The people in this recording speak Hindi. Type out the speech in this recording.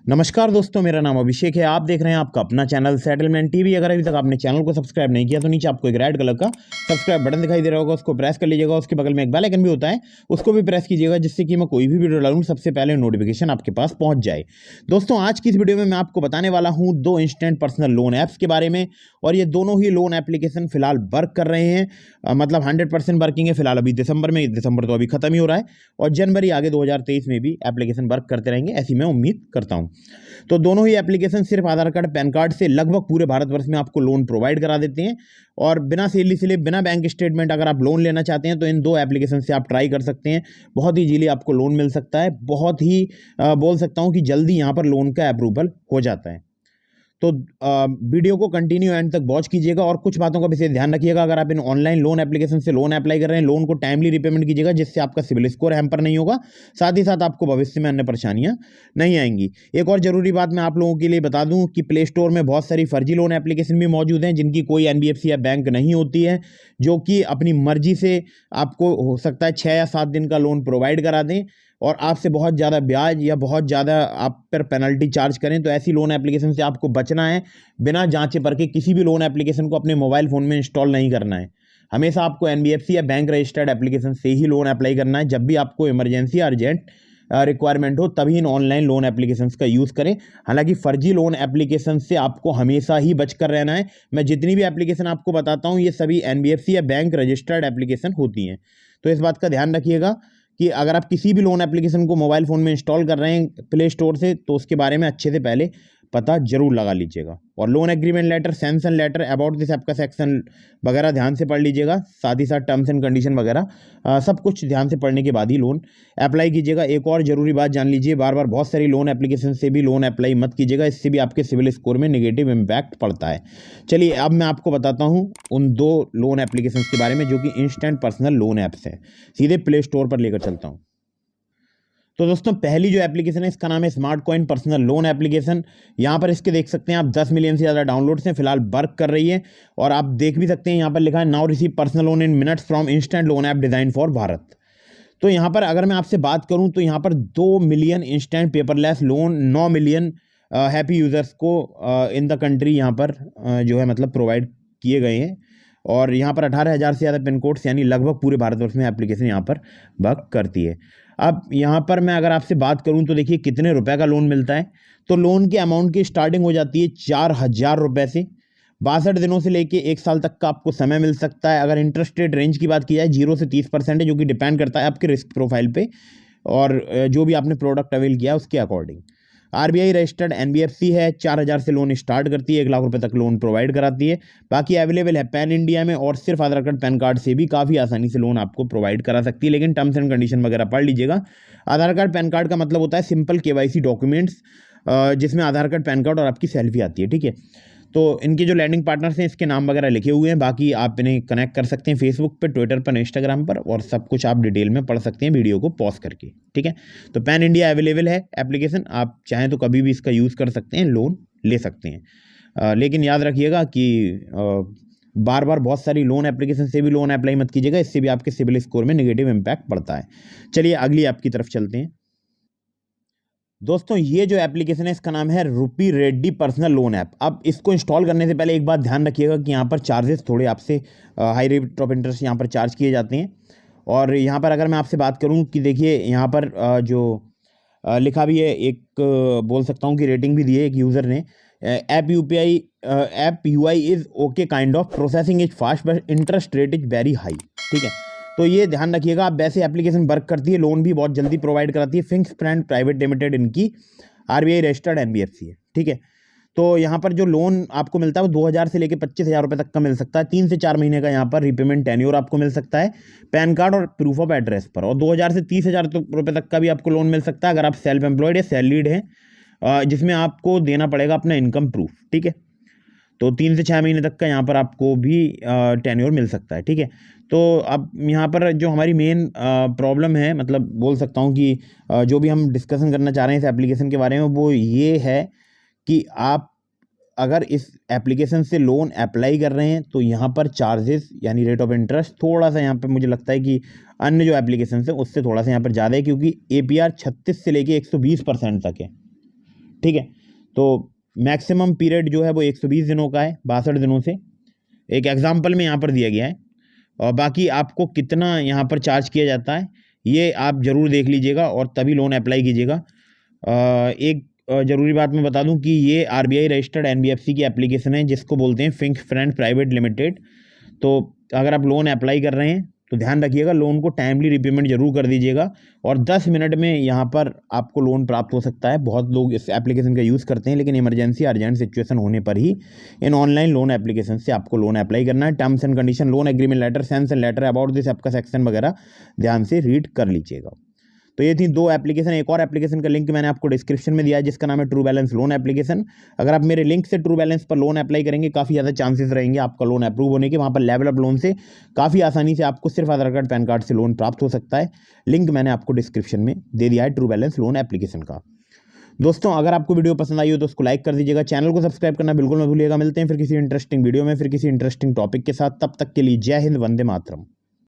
नमस्कार दोस्तों, मेरा नाम अभिषेक है। आप देख रहे हैं आपका अपना चैनल सेटलमेंट टीवी। अगर अभी तक आपने चैनल को सब्सक्राइब नहीं किया तो नीचे आपको एक रेड कलर का सब्सक्राइब बटन दिखाई दे रहा होगा, उसको प्रेस कर लीजिएगा। उसके बगल में एक बेल आइकन भी होता है, उसको भी प्रेस कीजिएगा, जिससे कि मैं कोई भी वीडियो डालूं सबसे पहले नोटिफिकेशन आपके पास पहुंच जाए। दोस्तों, आज की इस वीडियो में मैं आपको बताने वाला हूं दो इंस्टेंट पर्सनल लोन ऐप्स के बारे में। और ये दोनों ही लोन एप्लीकेशन फिलहाल वर्क कर रहे हैं, मतलब 100% वर्किंग है फिलहाल। अभी दिसंबर तो अभी खत्म ही हो रहा है और जनवरी आगे 2023 में भी एप्लीकेशन वर्क करते रहेंगे, ऐसी मैं उम्मीद करता हूं। तो दोनों ही एप्लीकेशन सिर्फ आधार कार्ड पैन कार्ड से लगभग पूरे भारतवर्ष में आपको लोन प्रोवाइड करा देते हैं। और बिना सैलरी स्लिप, बिना बैंक स्टेटमेंट अगर आप लोन लेना चाहते हैं तो इन दो एप्लीकेशन से आप ट्राई कर सकते हैं। बहुत ही इजीली आपको लोन मिल सकता है, बहुत ही बोल सकता हूं कि जल्दी यहाँ पर लोन का अप्रूवल हो जाता है। तो वीडियो को कंटिन्यू एंड तक वॉच कीजिएगा और कुछ बातों का विशेष ध्यान रखिएगा। अगर आप इन ऑनलाइन लोन एप्लीकेशन से लोन अप्लाई कर रहे हैं, लोन को टाइमली रिपेमेंट कीजिएगा, जिससे आपका सिविल स्कोर हैम्पर नहीं होगा। साथ ही साथ आपको भविष्य में अन्य परेशानियां नहीं आएंगी। एक और जरूरी बात मैं आप लोगों के लिए बता दूं कि प्ले स्टोर में बहुत सारी फर्जी लोन एप्लीकेशन भी मौजूद हैं, जिनकी कोई एनबीएफसी या बैंक नहीं होती है, जो कि अपनी मर्जी से आपको हो सकता है 6 या 7 दिन का लोन प्रोवाइड करा दें और आपसे बहुत ज़्यादा ब्याज या बहुत ज़्यादा आप पर पेनल्टी चार्ज करें। तो ऐसी लोन एप्लीकेशन से आपको बचना है। बिना जांचे परखे किसी भी लोन एप्लीकेशन को अपने मोबाइल फ़ोन में इंस्टॉल नहीं करना है। हमेशा आपको एनबीएफसी या बैंक रजिस्टर्ड एप्लीकेशन से ही लोन अप्लाई करना है। जब भी आपको इमरजेंसी या अर्जेंट रिक्वायरमेंट हो तभी इन ऑनलाइन लोन एप्लीकेशंस का यूज़ करें। हालांकि फर्जी लोन एप्लीकेशन से आपको हमेशा ही बचकर रहना है। मैं जितनी भी एप्लीकेशन आपको बताता हूँ, ये सभी एनबीएफसी या बैंक रजिस्टर्ड एप्लीकेशन होती हैं। तो इस बात का ध्यान रखिएगा कि अगर आप किसी भी लोन एप्लीकेशन को मोबाइल फ़ोन में इंस्टॉल कर रहे हैं प्ले स्टोर से, तो उसके बारे में अच्छे से पहले पता जरूर लगा लीजिएगा। और loan agreement letter, sanction letter, about this app का सेक्शन वगैरह ध्यान से पढ़ लीजिएगा। साथ ही साथ टर्म्स एंड कंडीशन वगैरह सब कुछ ध्यान से पढ़ने के बाद ही लोन अप्लाई कीजिएगा। एक और ज़रूरी बात जान लीजिए, बार बार बहुत सारी लोन एप्लीकेशन से भी लोन अप्लाई मत कीजिएगा, इससे भी आपके सिविल स्कोर में नेगेटिव इम्पैक्ट पड़ता है। चलिए अब मैं आपको बताता हूँ उन दो लोन एप्लीकेशन के बारे में जो कि इंस्टेंट पर्सनल लोन ऐप्स हैं। सीधे प्ले स्टोर पर लेकर चलता हूँ। तो दोस्तों, पहली जो एप्लीकेशन है इसका नाम है smart coin personal loan application. यहाँ पर इसके देख सकते हैं आप 10 मिलियन से ज़्यादा डाउनलोड्स हैं, फिलहाल वर्क कर रही है। और आप देख भी सकते हैं यहाँ पर लिखा है now receive personal loan in minutes from instant loan app design for Bharat. तो यहाँ पर अगर मैं आपसे बात करूँ तो यहाँ पर 2 million instant paperless loan 9 million happy users को इन द कंट्री यहाँ पर जो है मतलब प्रोवाइड किए गए हैं। और यहाँ पर 18,000 से ज़्यादा पिन कोड्स, यानी लगभग पूरे भारतवर्ष में एप्लीकेशन यहाँ पर वर्क करती है। अब यहाँ पर मैं अगर आपसे बात करूँ तो देखिए कितने रुपए का लोन मिलता है। तो लोन के अमाउंट की स्टार्टिंग हो जाती है 4,000 रुपये से। 62 दिनों से लेके 1 साल तक का आपको समय मिल सकता है। अगर इंटरेस्ट रेट रेंज की बात की जाए 0 से 30% है, जो कि डिपेंड करता है आपके रिस्क प्रोफाइल पे और जो भी आपने प्रोडक्ट अवेल किया उसके अकॉर्डिंग। आरबीआई रजिस्टर्ड एनबीएफसी है, 4,000 से लोन स्टार्ट करती है, 1 लाख रुपए तक लोन प्रोवाइड कराती है। बाकी अवेलेबल है पैन इंडिया में और सिर्फ आधार कार्ड पैन कार्ड से भी काफ़ी आसानी से लोन आपको प्रोवाइड करा सकती है। लेकिन टर्म्स एंड कंडीशन वगैरह पढ़ लीजिएगा। आधार कार्ड पैन कार्ड का मतलब होता है सिंपल केवाईसी डॉक्यूमेंट्स, जिसमें आधार कार्ड पैन कार्ड और आपकी सेल्फी आती है, ठीक है। तो इनके जो लैंडिंग पार्टनर्स हैं इसके नाम वगैरह लिखे हुए हैं। बाकी आप इन्हें कनेक्ट कर सकते हैं फेसबुक पर, ट्विटर पर, इंस्टाग्राम पर, और सब कुछ आप डिटेल में पढ़ सकते हैं वीडियो को पॉज करके, ठीक है। तो पैन इंडिया अवेलेबल है एप्लीकेशन, आप चाहें तो कभी भी इसका यूज़ कर सकते हैं, लोन ले सकते हैं। लेकिन याद रखिएगा कि बार बार बहुत सारी लोन एप्लीकेशन से भी लोन अप्लाई मत कीजिएगा, इससे भी आपके सिविल स्कोर में नेगेटिव इम्पैक्ट पड़ता है। चलिए अगली ऐप की तरफ चलते हैं। दोस्तों, ये जो एप्लीकेशन है इसका नाम है रूपी रेड्डी पर्सनल लोन ऐप। अब इसको इंस्टॉल करने से पहले एक बात ध्यान रखिएगा कि यहाँ पर चार्जेस थोड़े आपसे हाई रेट ऑफ इंटरेस्ट यहाँ पर चार्ज किए जाते हैं। और यहाँ पर अगर मैं आपसे बात करूँ कि देखिए यहाँ पर जो लिखा भी है, एक बोल सकता हूँ कि रेटिंग भी दी है एक यूज़र ने, app UI is okay kind of, processing is fast but interest rate is very high, ठीक है। तो ये ध्यान रखिएगा। आप वैसे एप्लीकेशन वर्क करती है, लोन भी बहुत जल्दी प्रोवाइड कराती है। फिंक्स फ्रेंड प्राइवेट लिमिटेड इनकी आरबीआई रजिस्टर्ड एनबीएफसी है, ठीक है। तो यहाँ पर जो लोन आपको मिलता है वो 2,000 से लेकर 25,000 रुपये तक का मिल सकता है। 3 से 4 महीने का यहाँ पर रीपेमेंट टेन्योर आपको मिल सकता है पैन कार्ड और प्रूफ ऑफ एड्रेस पर। और 2,000 से 30,000 रुपये तक का भी आपको लोन मिल सकता है अगर आप सेल्फ एम्प्लॉयड या सैलरीड हैं, जिसमें आपको देना पड़ेगा अपना इनकम प्रूफ, ठीक है। तो 3 से 6 महीने तक का यहाँ पर आपको भी टेन्योर मिल सकता है, ठीक है। तो अब यहाँ पर जो हमारी मेन प्रॉब्लम है, मतलब बोल सकता हूँ कि जो भी हम डिस्कशन करना चाह रहे हैं इस एप्लीकेशन के बारे में, वो ये है कि आप अगर इस एप्लीकेशन से लोन अप्लाई कर रहे हैं तो यहाँ पर चार्जेस यानी रेट ऑफ इंटरेस्ट थोड़ा सा यहाँ पर मुझे लगता है कि अन्य जो एप्लीकेशन है उससे थोड़ा सा यहाँ पर ज़्यादा है, क्योंकि एपीआर 36 से लेके 120% तक है, ठीक है। तो मैक्सिमम पीरियड जो है वो 120 दिनों का है, 62 दिनों से, एक एग्जाम्पल में यहाँ पर दिया गया है। और बाकी आपको कितना यहाँ पर चार्ज किया जाता है ये आप ज़रूर देख लीजिएगा और तभी लोन अप्लाई कीजिएगा। एक ज़रूरी बात मैं बता दूं कि ये RBI रजिस्टर्ड NBFC की एप्लीकेशन है जिसको बोलते हैं थिंक फ्रेंड प्राइवेट लिमिटेड। तो अगर आप लोन अप्लाई कर रहे हैं तो ध्यान रखिएगा, लोन को टाइमली रिपेमेंट जरूर कर दीजिएगा और 10 मिनट में यहाँ पर आपको लोन प्राप्त हो सकता है। बहुत लोग इस एप्लीकेशन का यूज़ करते हैं, लेकिन इमरजेंसी अर्जेंट सिचुएशन होने पर ही इन ऑनलाइन लोन एप्लीकेशन से आपको लोन अप्लाई करना है। Terms and condition, loan agreement letter, sense and letter about this आपका सेक्शन वगैरह ध्यान से रीड कर लीजिएगा। तो ये थी 2 एप्लीकेशन। एक और एप्लीकेशन का लिंक मैंने आपको डिस्क्रिप्शन में दिया है जिसका नाम है ट्रू बैलेंस लोन एप्लीकेशन। अगर आप मेरे लिंक से ट्रू बैलेंस पर लोन अप्लाई करेंगे काफ़ी ज़्यादा चांसेस रहेंगे आपका लोन अप्रूव होने के। वहाँ पर लेवल अप लोन से काफ़ी आसानी से आपको सिर्फ आधार कार्ड पैन कार्ड से लोन प्राप्त हो सकता है। लिंक मैंने आपको डिस्क्रिप्शन में दे दिया है ट्रू बैलेंस लोन एप्लीकेशन का। दोस्तों अगर आपको वीडियो पसंद आई हो तो उसको लाइक कर दीजिएगा, चैनल को सब्सक्राइब करना बिल्कुल मत भूलिएगा। मिलते हैं फिर किसी इंटरेस्टिंग वीडियो में, फिर किसी इंटरेस्टिंग टॉपिक के साथ। तब तक के लिए जय हिंद, वंदे मातरम।